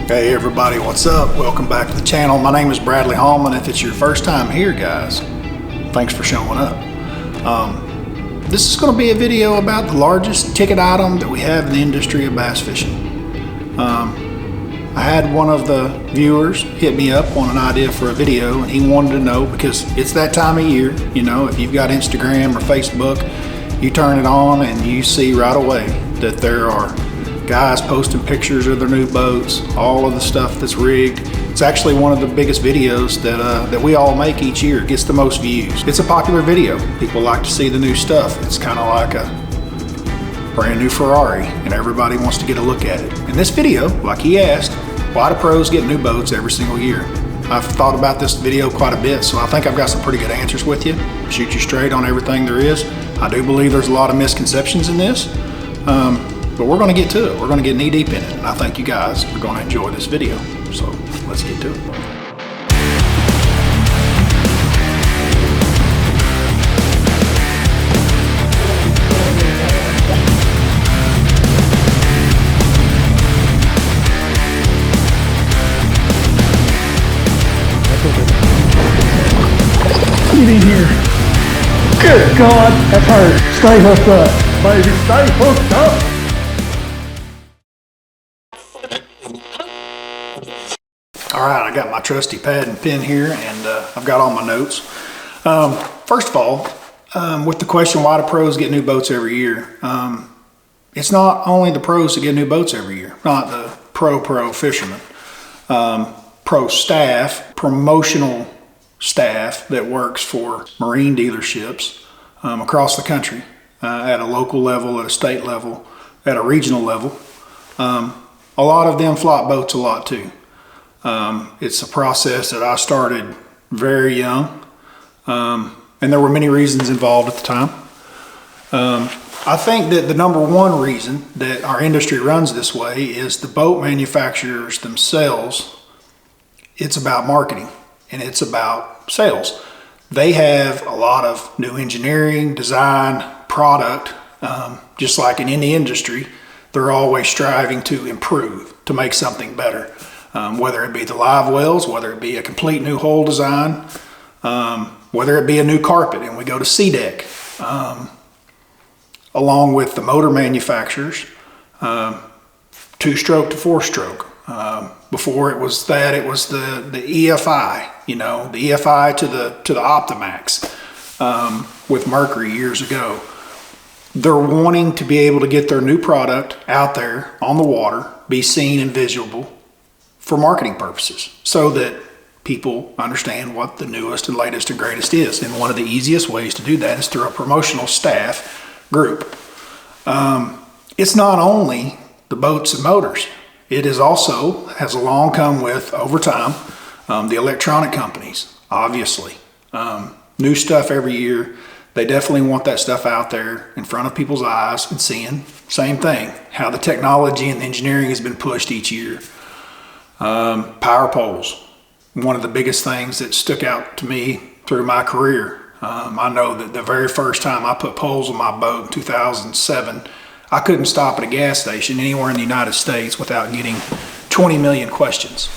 Hey everybody, what's up? Welcome back to the channel. My name is Bradley Hallman. If it's your first time here, guys, thanks for showing up. This is going to be a video about the largest ticket item that we have in the industry of bass fishing. I had one of the viewers hit me up on an idea for a video, and he wanted to know, because it's that time of year, you know, if you've got Instagram or Facebook, you turn it on and you see right away that there are guys posting pictures of their new boats, all of the stuff that's rigged. It's actually one of the biggest videos that we all make each year. It gets the most views. It's a popular video. People like to see the new stuff. It's kind of like a brand new Ferrari, and everybody wants to get a look at it. In this video, like he asked, why do pros get new boats every single year? I've thought about this video quite a bit, so I think I've got some pretty good answers with you. Shoot you straight on everything there is. I do believe there's a lot of misconceptions in this. But we're going to get to it. We're going to get knee deep in it. And I think you guys are going to enjoy this video. So let's get to it. Get in here. Good God, that's hurt. Stay hooked up. Baby, stay hooked up. All right, I got my trusty pad and pen here, and I've got all my notes. First of all, with the question, why do pros get new boats every year? It's not only the pros that get new boats every year, not the pro fishermen. Pro staff, promotional staff that works for marine dealerships across the country, at a local level, at a state level, at a regional level. A lot of them flop boats a lot too. It's a process that I started very young, and there were many reasons involved at the time. I think that the number one reason that our industry runs this way is the boat manufacturers themselves. It's about marketing and it's about sales. They have a lot of new engineering, design, product, just like in any industry. They're always striving to improve, to make something better. Whether it be the live wells, whether it be a complete new hull design, whether it be a new carpet, and we go to C-Deck, along with the motor manufacturers, two-stroke to four-stroke. Before it was that, it was the EFI, you know, the EFI to the Optimax with Mercury years ago. They're wanting to be able to get their new product out there on the water, be seen and visible, for marketing purposes, so that people understand what the newest and latest and greatest is. And one of the easiest ways to do that is through a promotional staff group. It's not only the boats and motors. It is also, has along come with, over time, the electronic companies, obviously. New stuff every year. They definitely want that stuff out there in front of people's eyes and seeing, same thing, how the technology and the engineering has been pushed each year. Power poles, one of the biggest things that stuck out to me through my career. I know that the very first time I put poles on my boat in 2007, I couldn't stop at a gas station anywhere in the United States without getting 20 million questions.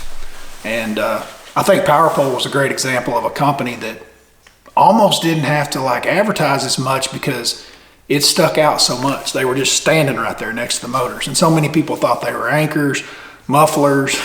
And I think Power Pole was a great example of a company that almost didn't have to like advertise as much because it stuck out so much. They were just standing right there next to the motors, and so many people thought they were anchors, mufflers.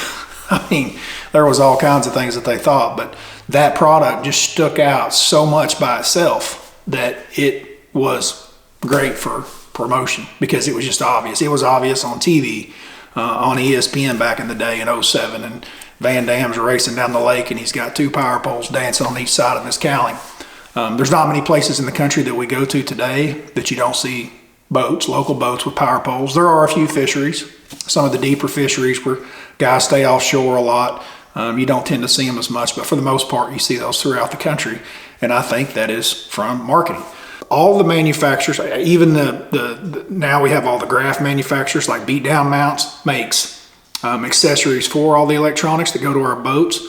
I mean, there was all kinds of things that they thought, but that product just stuck out so much by itself that it was great for promotion because it was just obvious. It was obvious on TV, on ESPN back in the day in '07, and Van Damme's racing down the lake and he's got two power poles dancing on each side of his cowling. There's not many places in the country that we go to today that you don't see boats, local boats with power poles. There are a few fisheries, some of the deeper fisheries where guys stay offshore a lot. You don't tend to see them as much, but for the most part, you see those throughout the country. And I think that is from marketing. All the manufacturers, even now we have all the graph manufacturers like Beat Down Mounts makes accessories for all the electronics that go to our boats.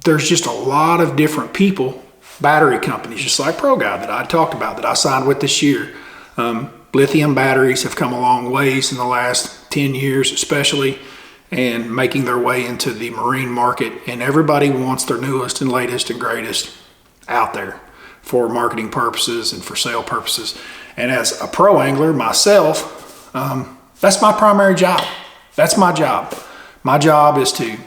There's just a lot of different people, battery companies, just like Pro Guy that I talked about, that I signed with this year. Lithium batteries have come a long ways in the last 10 years especially, and making their way into the marine market. And everybody wants their newest and latest and greatest out there for marketing purposes and for sale purposes. And as a pro angler myself, that's my primary job. That's my job. My job is to,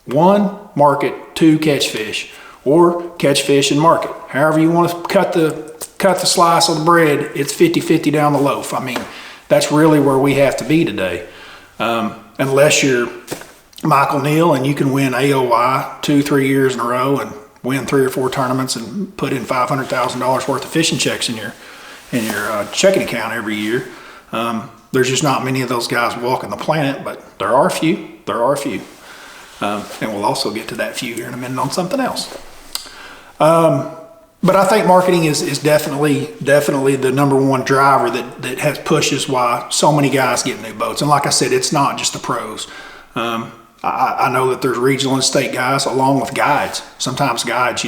1, market, 2, catch fish, or catch fish and market. However you want to cut the slice of the bread, it's 50-50 down the loaf. I mean, that's really where we have to be today. Unless you're Michael Neal and you can win AOY 2-3 years in a row and win 3 or 4 tournaments and put in $500,000 worth of fishing checks in your checking account every year. There's just not many of those guys walking the planet, but there are a few. And we'll also get to that few here in a minute on something else. But I think marketing is definitely the number one driver that has pushes why so many guys get new boats. And like I said, it's not just the pros. I know that there's regional and state guys along with guides. Sometimes guides,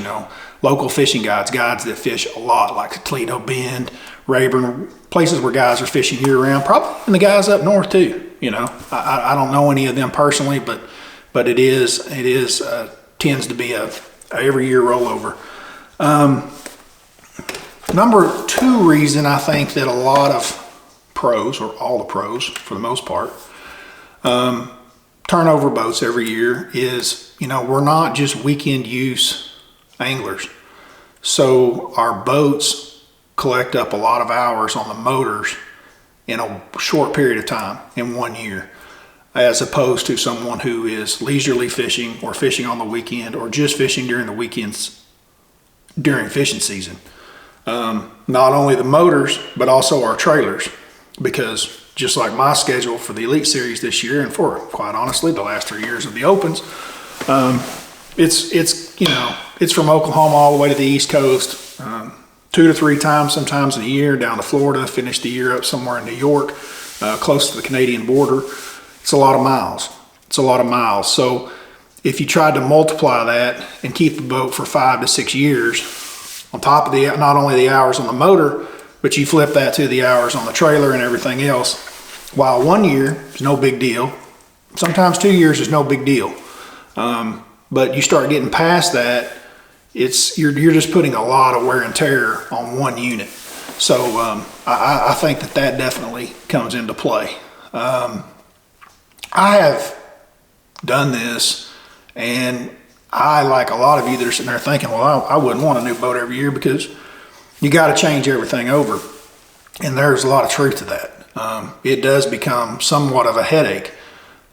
local fishing guides that fish a lot, like Toledo Bend, Rayburn, places where guys are fishing year round, probably, and the guys up north too. I don't know any of them personally, but it tends to be a every year rollover. Number 2 reason I think that a lot of pros, or all the pros for the most part, turn over boats every year is, we're not just weekend use anglers. So our boats collect up a lot of hours on the motors in a short period of time in 1 year, as opposed to someone who is leisurely fishing or fishing on the weekend or just fishing during the weekends during fishing season. Not only the motors, but also our trailers, because just like my schedule for the Elite Series this year, and for quite honestly the last 3 years of the Opens, it's from Oklahoma all the way to the East Coast, 2 to 3 times sometimes in a year, down to Florida, finish the year up somewhere in New York, close to the Canadian border. It's a lot of miles. So if you tried to multiply that and keep the boat for 5 to 6 years, on top of not only the hours on the motor, but you flip that to the hours on the trailer and everything else, while 1 year is no big deal, sometimes 2 years is no big deal. But you start getting past that, you're just putting a lot of wear and tear on one unit. So I think that definitely comes into play. I have done this, and I, like a lot of you that are sitting there thinking, well, I wouldn't want a new boat every year because you got to change everything over. And there's a lot of truth to that. It does become somewhat of a headache.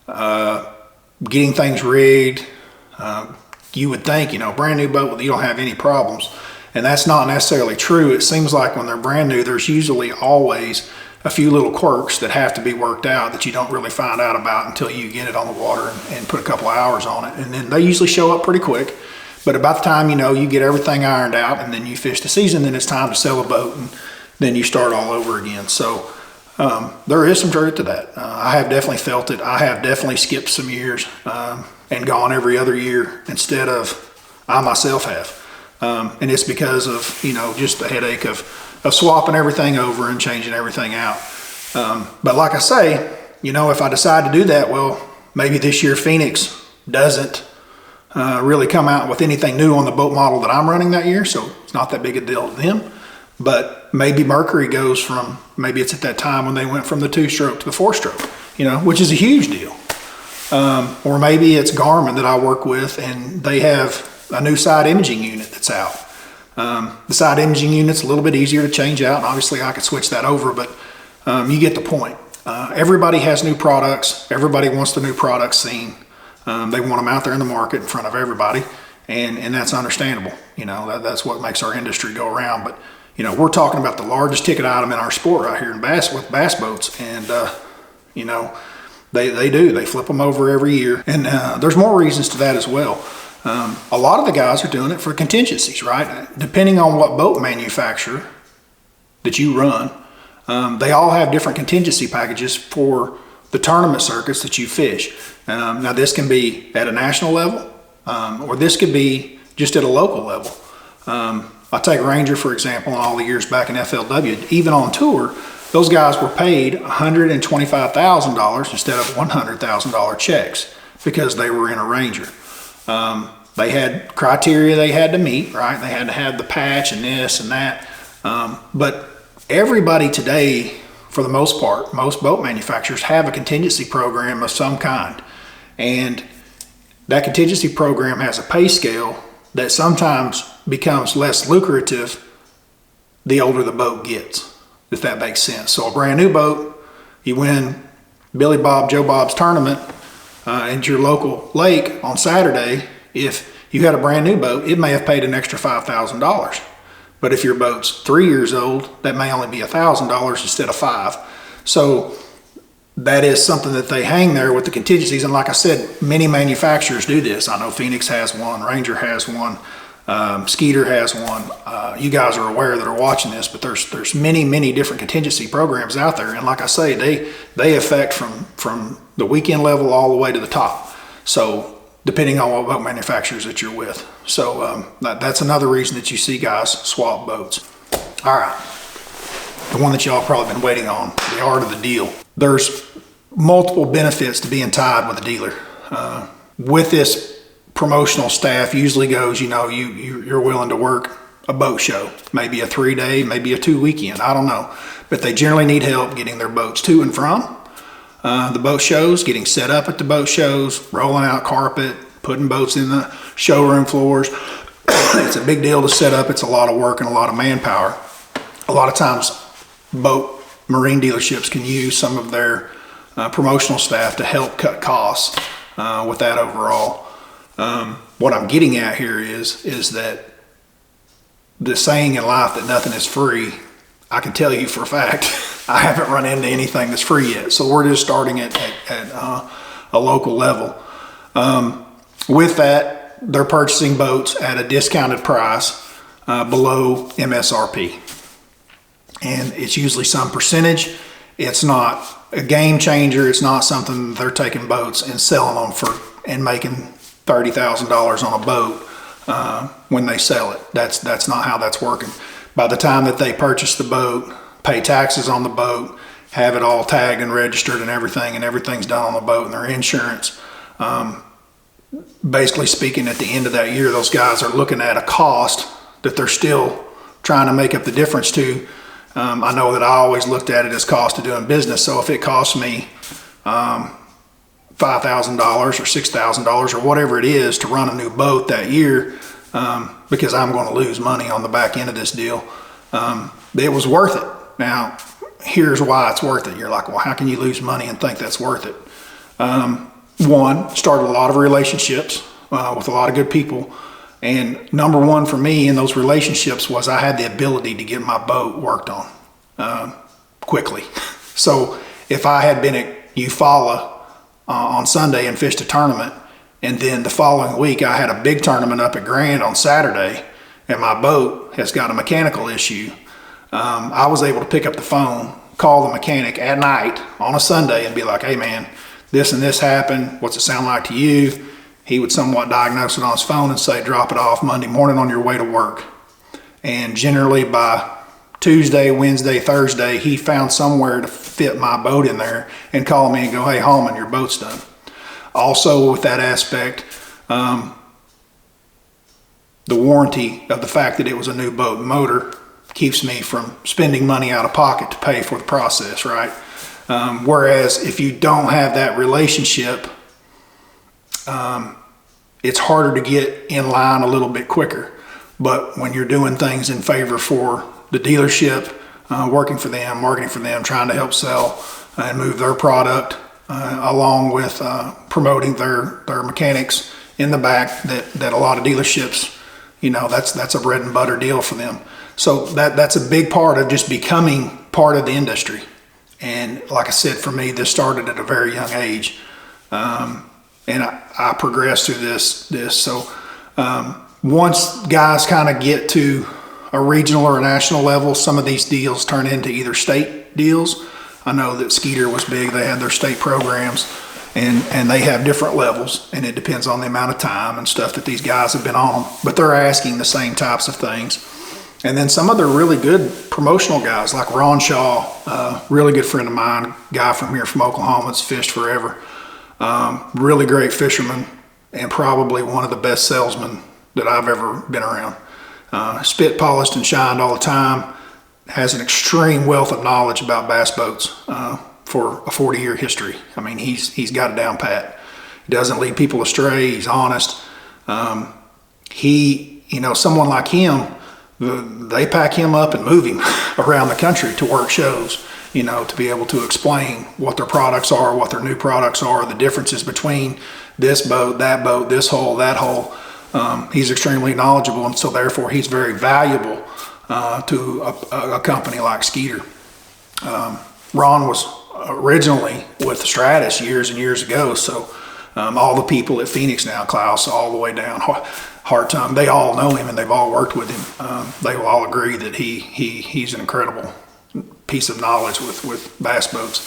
Getting things rigged, you would think, brand new boat, you don't have any problems. And that's not necessarily true. It seems like when they're brand new, there's usually always a few little quirks that have to be worked out that you don't really find out about until you get it on the water and put a couple of hours on it. And then they usually show up pretty quick. But about the time, you get everything ironed out and then you fish the season, then it's time to sell a boat and then you start all over again. So there is some truth to that. I have definitely felt it. I have definitely skipped some years and gone every other year instead of I myself have. And it's because of, just the headache of swapping everything over and changing everything out. But like I say, if I decide to do that, well, maybe this year Phoenix doesn't really come out with anything new on the boat model that I'm running that year, so it's not that big a deal to them. But maybe Mercury goes from, maybe it's at that time when they went from the 2-stroke to the 4-stroke, which is a huge deal. Or maybe it's Garmin that I work with and they have a new side imaging unit that's out. The side imaging unit's a little bit easier to change out, and obviously I could switch that over, but you get the point. Everybody has new products. Everybody wants the new products seen. They want them out there in the market in front of everybody, and that's understandable. That's what makes our industry go around. But we're talking about the largest ticket item in our sport right here in with bass boats, and they flip them over every year, and there's more reasons to that as well. A lot of the guys are doing it for contingencies, right? Depending on what boat manufacturer that you run, they all have different contingency packages for the tournament circuits that you fish. Now this can be at a national level, or this could be just at a local level. I take Ranger, for example, in all the years back in FLW, even on tour, those guys were paid $125,000 instead of $100,000 checks because they were in a Ranger. They had criteria they had to meet, right? They had to have the patch and this and that. But everybody today, for the most part, most boat manufacturers have a contingency program of some kind. And that contingency program has a pay scale that sometimes becomes less lucrative the older the boat gets, if that makes sense. So a brand new boat, you win Billy Bob, Joe Bob's tournament at your local lake on Saturday. If you had a brand new boat, it may have paid an extra $5,000. But if your boat's 3 years old, that may only be $1,000 instead of $5,000. So that is something that they hang there with the contingencies. And like I said, many manufacturers do this. I know Phoenix has one, Ranger has one, Skeeter has one. You guys are aware that are watching this, but there's many different contingency programs out there. And like I say, they affect from the weekend level all the way to the top. So depending on what boat manufacturers that you're with. So that's another reason that you see guys swap boats. All right, the one that y'all probably been waiting on, the art of the deal. There's multiple benefits to being tied with a dealer. With this, promotional staff usually goes, you're willing to work a boat show, maybe a 3-day, maybe a 2 weekend, I don't know. But they generally need help getting their boats to and from the boat shows, getting set up at the boat shows, rolling out carpet, putting boats in the showroom floors. It's a big deal to set up. It's a lot of work and a lot of manpower. A lot of times marine dealerships can use some of their promotional staff to help cut costs with that overall. What I'm getting at here is that the saying in life that nothing is free, I can tell you for a fact, I haven't run into anything that's free yet. So we're just starting at a local level. With that, they're purchasing boats at a discounted price below MSRP. And it's usually some percentage. It's not a game changer. It's not something they're taking boats and selling them and making $30,000 on a boat when they sell it. That's not how that's working. By the time that they purchase the boat, pay taxes on the boat, have it all tagged and registered and everything's done on the boat and their insurance. Basically speaking, at the end of that year, those guys are looking at a cost that they're still trying to make up the difference to. I know that I always looked at it as cost of doing business. So if it costs me $5,000 or $6,000 or whatever it is to run a new boat that year, because I'm going to lose money on the back end of this deal, it was worth it. Now, here's why it's worth it. You're like, well, how can you lose money and think that's worth it? One, started a lot of relationships with a lot of good people. And number one for me in those relationships was I had the ability to get my boat worked on quickly. So if I had been at Eufaula on Sunday and fished a tournament, and then the following week I had a big tournament up at Grand on Saturday, and my boat has got a mechanical issue, I was able to pick up the phone, call the mechanic at night on a Sunday and be like, hey man, this and this happened. What's it sound like to you? He would somewhat diagnose it on his phone and say, drop it off Monday morning on your way to work. And generally by Tuesday, Wednesday, Thursday, he found somewhere to fit my boat in there and call me and go, hey, Hallman, your boat's done. Also with that aspect, the warranty of the fact that it was a new boat and motor keeps me from spending money out of pocket to pay for the process, right? Whereas if you don't have that relationship, it's harder to get in line a little bit quicker. But when you're doing things in favor for the dealership, working for them, marketing for them, trying to help sell and move their product, along with promoting their mechanics in the back, that a lot of dealerships, that's a bread and butter deal for them. So that's a big part of just becoming part of the industry. And like I said, for me, this started at a very young age. And I progressed through this. So once guys kind of get to a regional or a national level, some of these deals turn into either state deals. I know that Skeeter was big. They had their state programs, and they have different levels, and it depends on the amount of time and stuff that these guys have been on. But they're asking the same types of things. And then some other really good promotional guys like Ron Shaw, really good friend of mine, guy from here from Oklahoma that's fished forever. Really great fisherman and probably one of the best salesmen that I've ever been around. Spit polished and shined all the time, has an extreme wealth of knowledge about bass boats for a 40-year history. I mean, he's got it down pat. He doesn't lead people astray, he's honest. Someone like him, they pack him up and move him around the country to work shows, to be able to explain what their products are, what their new products are, the differences between this boat, this hole, that hole. He's extremely knowledgeable, and so therefore he's very valuable to a company like Skeeter. Ron was originally with Stratus years and years ago, so all the people at Phoenix now, Klaus, all the way down, Hard Time, they all know him and they've all worked with him. They will all agree that he's an incredible piece of knowledge with bass boats.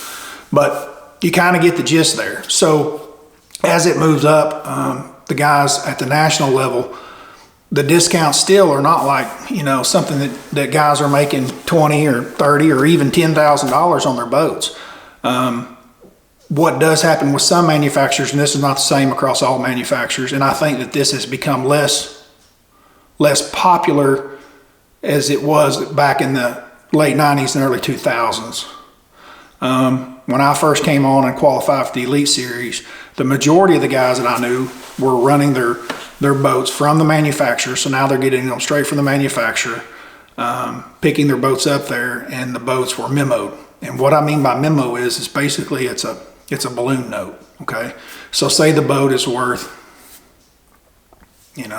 But you kind of get the gist there. So as it moves up, the guys at the national level, the discounts still are not like, something that guys are making 20 or 30 or even $10,000 on their boats. What does happen with some manufacturers, and this is not the same across all manufacturers, and I think that this has become less popular as it was back in the late 90s and early 2000s. When I first came on and qualified for the Elite Series, the majority of the guys that I knew were running their boats from the manufacturer, so now they're getting them straight from the manufacturer, picking their boats up there, and the boats were memoed. And what I mean by memo is basically it's a balloon note, okay? So say the boat is worth,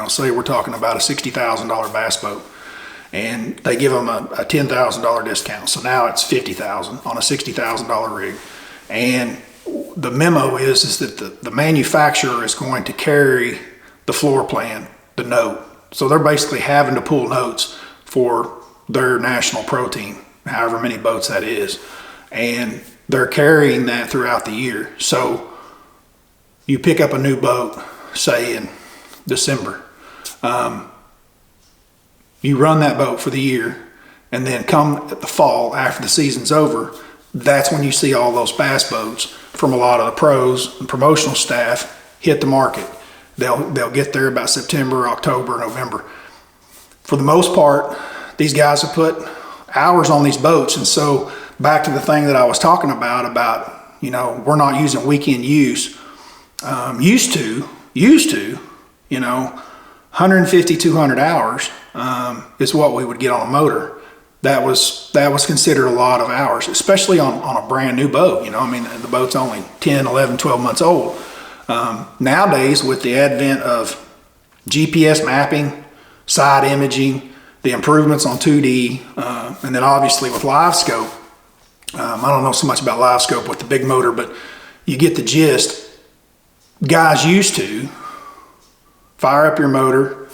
say we're talking about a $60,000 bass boat, and they give them a $10,000 discount. So now it's $50,000 on a $60,000 rig. And the memo is that the manufacturer is going to carry the floor plan, the note. So they're basically having to pull notes for their national pro team, however many boats that is. And they're carrying that throughout the year. So you pick up a new boat, say in December. You run that boat for the year, and then come the fall after the season's over, that's when you see all those bass boats from a lot of the pros and promotional staff hit the market. They'll get there about September, October, November. For the most part, these guys have put hours on these boats, and so back to the thing that I was talking about, we're not using weekend use. Used to, 150, 200 hours is what we would get on a motor. That was considered a lot of hours, especially on a brand new boat. The boat's only 10, 11, 12 months old. Nowadays, with the advent of GPS mapping, side imaging, the improvements on 2D, and then obviously with live scope, I don't know so much about live scope with the big motor, but you get the gist. Guys used to fire up your motor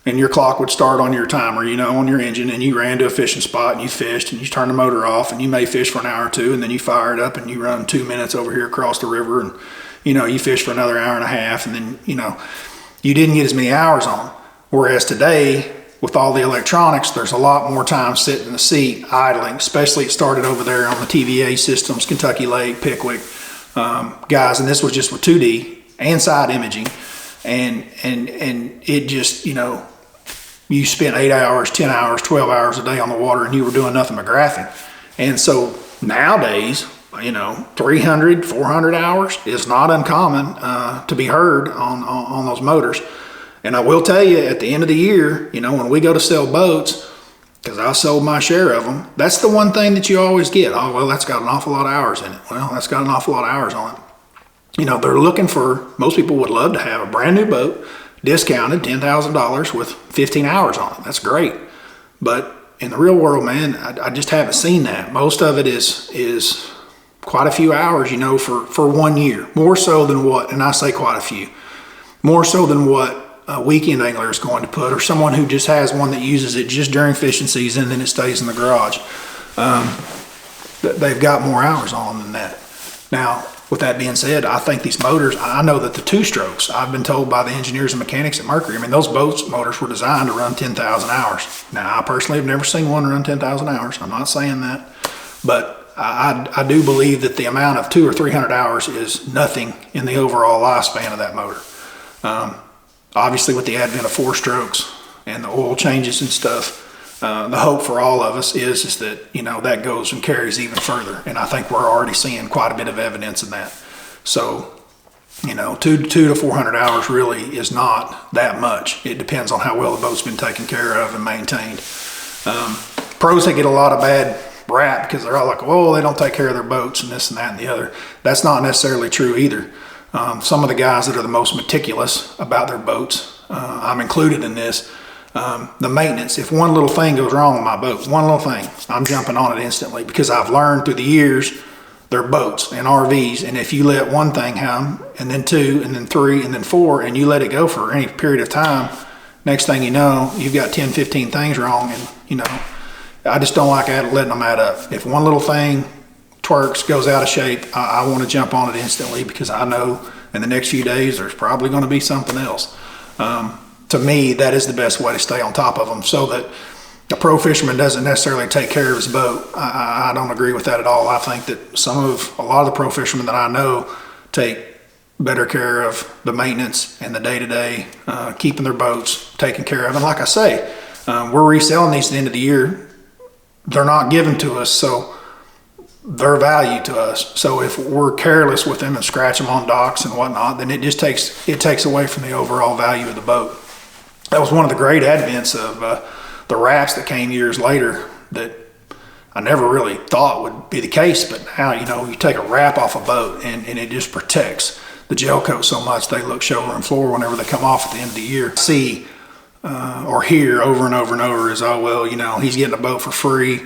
and your clock would start on your timer, on your engine, and you ran to a fishing spot and you fished and you turned the motor off and you may fish for an hour or two, and then you fire it up and you run 2 minutes over here across the river, and you fish for another hour and a half, and then you didn't get as many hours on. Whereas today, with all the electronics, there's a lot more time sitting in the seat idling, especially it started over there on the TVA systems, Kentucky Lake, Pickwick, guys, and this was just with 2D and side imaging, and it just, you spent 8 hours, 10 hours, 12 hours a day on the water, and you were doing nothing but graphing. And so nowadays, 300, 400 hours is not uncommon to be heard on those motors. And I will tell you, at the end of the year, when we go to sell boats, because I sold my share of them, that's the one thing that you always get. Oh, well, that's got an awful lot of hours in it. Well, that's got an awful lot of hours on it. They're looking for, most people would love to have a brand new boat, discounted $10,000 with 15 hours on it. That's great. But in the real world, man, I just haven't seen that. Most of it is quite a few hours, for 1 year. More so than what, and I say quite a few, more so than what a weekend angler is going to put, or someone who just has one that uses it just during fishing season and then it stays in the garage. They've got more hours on them than that. Now, with that being said, I think these motors, I know that the two strokes, I've been told by the engineers and mechanics at Mercury, I mean, those boats motors were designed to run 10,000 hours. Now, I personally have never seen one run 10,000 hours. I'm not saying that, but I do believe that the amount of 200 or 300 hours is nothing in the overall lifespan of that motor. Obviously, with the advent of 4 strokes and the oil changes and stuff, the hope for all of us is that, you know, that goes and carries even further. And I think we're already seeing quite a bit of evidence of that. So, you know, 200 to 400 hours really is not that much. It depends on how well the boat's been taken care of and maintained. Pros, they get a lot of bad rap because they're all like, oh, they don't take care of their boats and this and that and the other. That's not necessarily true either. Some of the guys that are the most meticulous about their boats, I'm included in this, the maintenance, if one little thing goes wrong with my boat, one little thing, I'm jumping on it instantly because I've learned through the years they're boats and RVs, and if you let one thing happen, and then 2, and then 3, and then 4, and you let it go for any period of time, next thing you know, you've got 10, 15 things wrong, and you know, I just don't like letting them add up. If one little thing twerks, goes out of shape, I want to jump on it instantly because I know in the next few days there's probably going to be something else. To me, that is the best way to stay on top of them so that a pro fisherman doesn't necessarily take care of his boat. I don't agree with that at all. I think that a lot of the pro fishermen that I know take better care of the maintenance and the day-to-day, keeping their boats taken care of. And like I say, we're reselling these at the end of the year. They're not given to us, so they're valued to us. So if we're careless with them and scratch them on docks and whatnot, then it just takes away from the overall value of the boat. That was one of the great advents of the wraps that came years later that I never really thought would be the case, but now, you know, you take a wrap off a boat and it just protects the gel coat so much they look shoulder and floor whenever they come off at the end of the year. See or hear over and over and over is, oh, well, you know, he's getting a boat for free.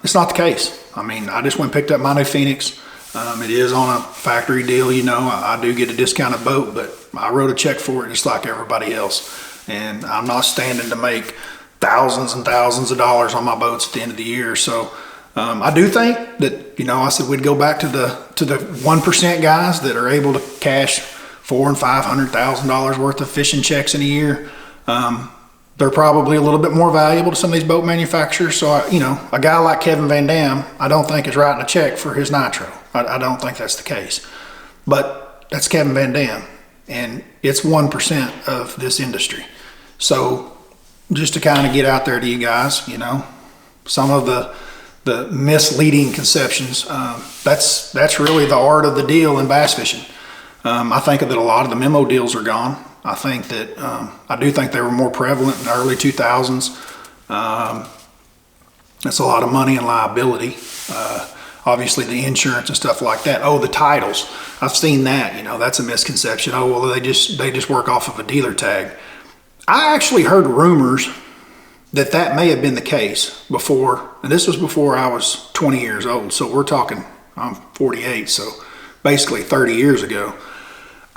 It's not the case. I mean, I just went and picked up my new Phoenix. It is on a factory deal, you know. I do get a discounted boat, but I wrote a check for it just like everybody else. And I'm not standing to make thousands and thousands of dollars on my boats at the end of the year. So I do think that, you know, I said we'd go back to the 1% guys that are able to cash $400,000 and $500,000 worth of fishing checks in a year. They're probably a little bit more valuable to some of these boat manufacturers. So, you know, a guy like Kevin Van Dam, I don't think is writing a check for his nitro. I don't think that's the case. But that's Kevin Van Dam, and it's 1% of this industry. So just to kind of get out there to you guys, you know, some of the misleading conceptions, that's really the art of the deal in bass fishing. I think that a lot of the memo deals are gone. I think that I do think they were more prevalent in the early 2000s. That's a lot of money and liability. Obviously the insurance and stuff like that. Oh, the titles, I've seen that, you know, that's a misconception. Oh, well, they just work off of a dealer tag. I actually heard rumors that may have been the case before, and this was before I was 20 years old. So we're talking, I'm 48, so basically 30 years ago.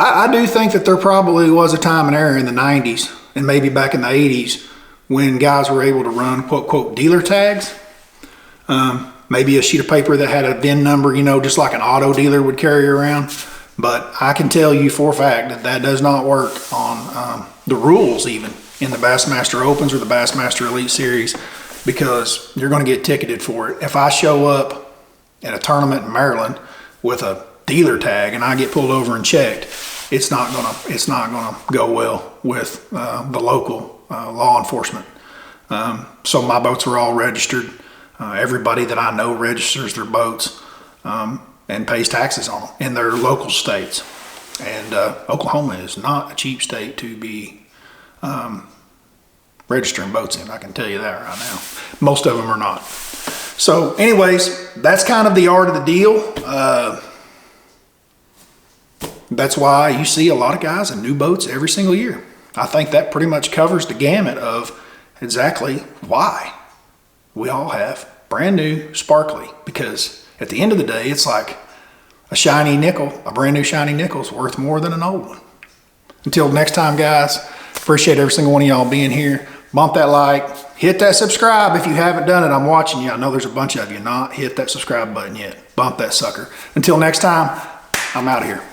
I do think that there probably was a time and era in the 90s and maybe back in the 80s when guys were able to run quote, quote, dealer tags. Maybe a sheet of paper that had a VIN number, you know, just like an auto dealer would carry around. But I can tell you for a fact that does not work on the rules even in the Bassmaster Opens or the Bassmaster Elite Series, because you're going to get ticketed for it. If I show up at a tournament in Maryland with a dealer tag and I get pulled over and checked, it's not gonna go well with the local law enforcement. So my boats are all registered. Everybody that I know registers their boats and pays taxes on them in their local states. And Oklahoma is not a cheap state to be registering boats in. I can tell you that right now. Most of them are not. So anyways, that's kind of the art of the deal. That's why you see a lot of guys in new boats every single year. I think that pretty much covers the gamut of exactly why we all have brand new sparkly, because at the end of the day, it's like a shiny nickel, a brand new shiny nickel is worth more than an old one. Until next time, guys, appreciate every single one of y'all being here. Bump that like, hit that subscribe if you haven't done it. I'm watching you. I know there's a bunch of you not hit that subscribe button yet. Bump that sucker. Until next time, I'm out of here.